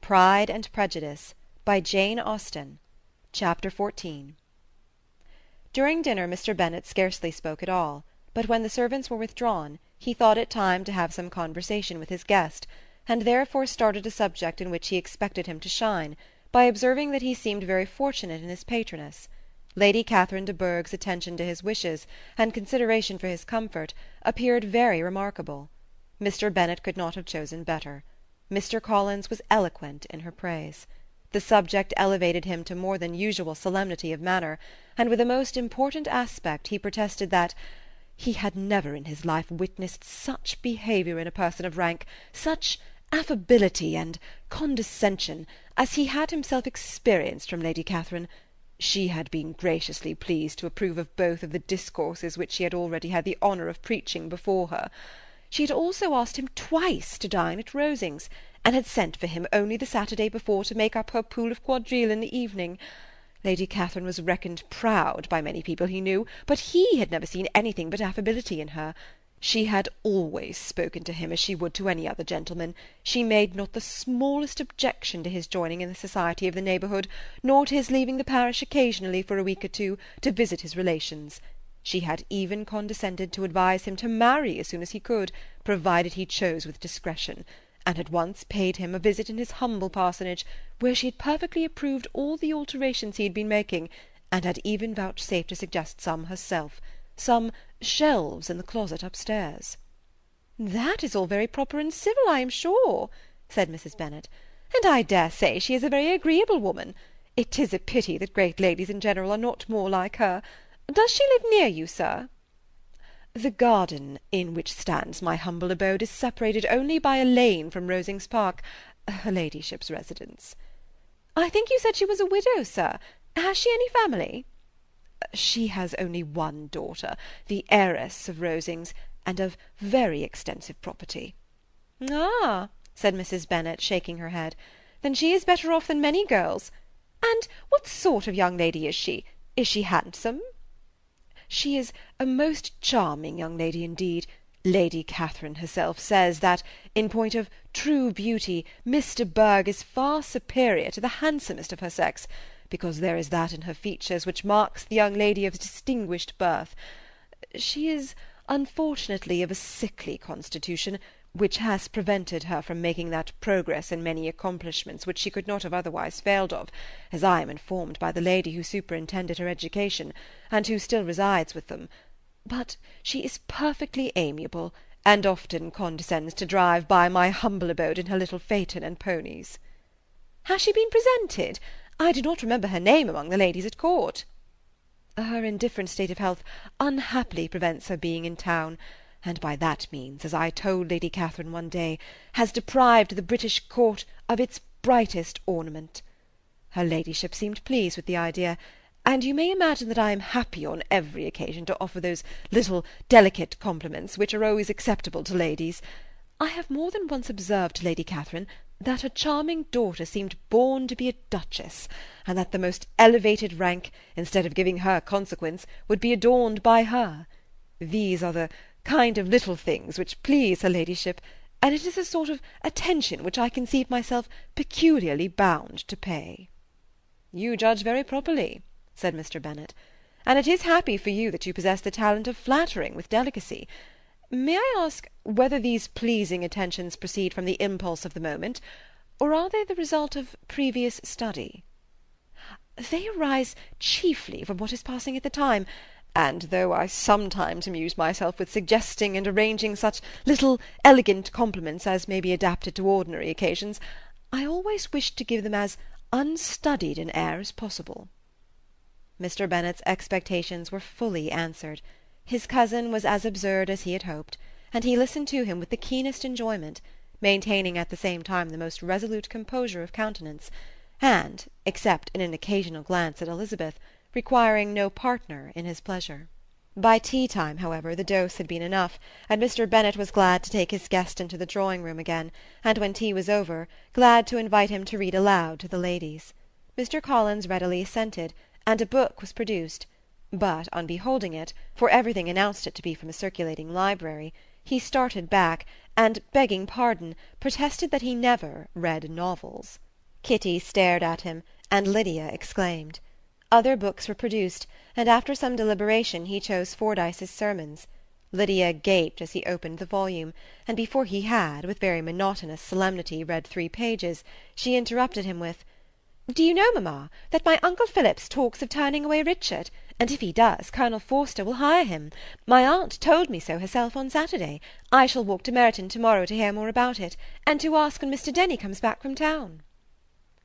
Pride and Prejudice, by Jane Austen. Chapter 14. During dinner Mr. Bennet scarcely spoke at all, but when the servants were withdrawn, he thought it time to have some conversation with his guest, and therefore started a subject in which he expected him to shine, by observing that he seemed very fortunate in his patroness. Lady Catherine de Bourgh's attention to his wishes, and consideration for his comfort, appeared very remarkable. Mr. Bennet could not have chosen better. Mr. Collins was eloquent in her praise. The subject elevated him to more than usual solemnity of manner, and with a most important aspect he protested that he had never in his life witnessed such behaviour in a person of rank, such affability and condescension, as he had himself experienced from Lady Catherine. She had been graciously pleased to approve of both of the discourses which she had already had the honour of preaching before her. She had also asked him twice to dine at Rosings, and had sent for him only the Saturday before to make up her pool of quadrille in the evening. Lady Catherine was reckoned proud by many people he knew, but he had never seen anything but affability in her. She had always spoken to him as she would to any other gentleman. She made not the smallest objection to his joining in the society of the neighbourhood, nor to his leaving the parish occasionally for a week or two, to visit his relations. She had even condescended to advise him to marry as soon as he could, provided he chose with discretion, and had once paid him a visit in his humble parsonage, where she had perfectly approved all the alterations he had been making, and had even vouchsafed to suggest some herself, some shelves in the closet upstairs. "That is all very proper and civil, I am sure," said Mrs. Bennet, "and I dare say she is a very agreeable woman. It is a pity that great ladies in general are not more like her. Does she live near you, sir?" "The garden in which stands my humble abode is separated only by a lane from Rosings Park, her ladyship's residence." "I think you said she was a widow, sir. Has she any family?" "She has only one daughter, the heiress of Rosings, and of very extensive property." "Ah," said Mrs. Bennet, shaking her head, "then she is better off than many girls. And what sort of young lady is she? Is she handsome?" "She is a most charming young lady indeed. Lady Catherine herself says that, in point of true beauty, Miss de Bourgh is far superior to the handsomest of her sex, because there is that in her features which marks the young lady of distinguished birth. She is unfortunately of a sickly constitution, which has prevented her from making that progress in many accomplishments which she could not have otherwise failed of, as I am informed by the lady who superintended her education, and who still resides with them. But she is perfectly amiable, and often condescends to drive by my humble abode in her little phaeton and ponies." "Has she been presented? I do not remember her name among the ladies at court." "Her indifferent state of health unhappily prevents her being in town, and by that means, as I told Lady Catherine one day, has deprived the British court of its brightest ornament. Her ladyship seemed pleased with the idea, and you may imagine that I am happy on every occasion to offer those little delicate compliments which are always acceptable to ladies. I have more than once observed to Lady Catherine that her charming daughter seemed born to be a duchess, and that the most elevated rank, instead of giving her consequence, would be adorned by her. These are the kind of little things which please her ladyship, and it is a sort of attention which I conceive myself peculiarly bound to pay." "You judge very properly," said Mr. Bennet, "and it is happy for you that you possess the talent of flattering with delicacy. May I ask whether these pleasing attentions proceed from the impulse of the moment, or are they the result of previous study?" "They arise chiefly from what is passing at the time, and though I sometimes amuse myself with suggesting and arranging such little elegant compliments as may be adapted to ordinary occasions, I always wish to give them as unstudied an air as possible." Mr. Bennet's expectations were fully answered. His cousin was as absurd as he had hoped, and he listened to him with the keenest enjoyment, maintaining at the same time the most resolute composure of countenance, and, except in an occasional glance at Elizabeth, requiring no partner in his pleasure. By tea-time, however, the dose had been enough, and Mr. Bennet was glad to take his guest into the drawing-room again, and when tea was over, glad to invite him to read aloud to the ladies. Mr. Collins readily assented, and a book was produced, but on beholding it, for everything announced it to be from a circulating library, he started back, and, begging pardon, protested that he never read novels. Kitty stared at him, and Lydia exclaimed. Other books were produced, and after some deliberation he chose Fordyce's Sermons. Lydia gaped as he opened the volume, and before he had, with very monotonous solemnity, read 3 pages, she interrupted him with, "Do you know, mamma, that my uncle Phillips talks of turning away Richard, and if he does, Colonel Forster will hire him. My aunt told me so herself on Saturday. I shall walk to Meryton to-morrow to hear more about it, and to ask when Mr. Denny comes back from town."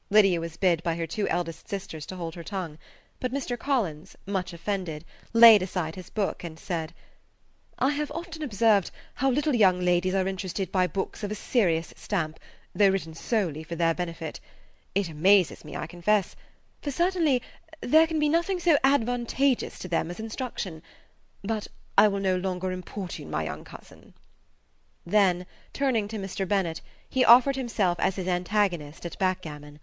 Lydia was bid by her 2 eldest sisters to hold her tongue, but Mr. Collins, much offended, laid aside his book, and said, "I have often observed how little young ladies are interested by books of a serious stamp, though written solely for their benefit. It amazes me, I confess, for certainly there can be nothing so advantageous to them as instruction. But I will no longer importune my young cousin." Then, turning to Mr. Bennet, he offered himself as his antagonist at backgammon.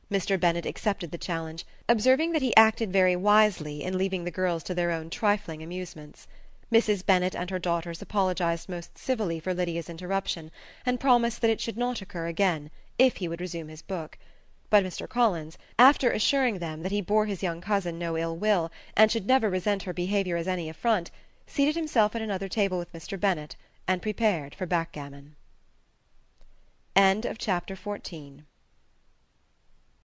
Mr. Bennet accepted the challenge, observing that he acted very wisely in leaving the girls to their own trifling amusements. Mrs. Bennet and her daughters apologized most civilly for Lydia's interruption, and promised that it should not occur again, if he would resume his book. But Mr. Collins, after assuring them that he bore his young cousin no ill will, and should never resent her behaviour as any affront, seated himself at another table with Mr. Bennet, and prepared for backgammon. Chapter 15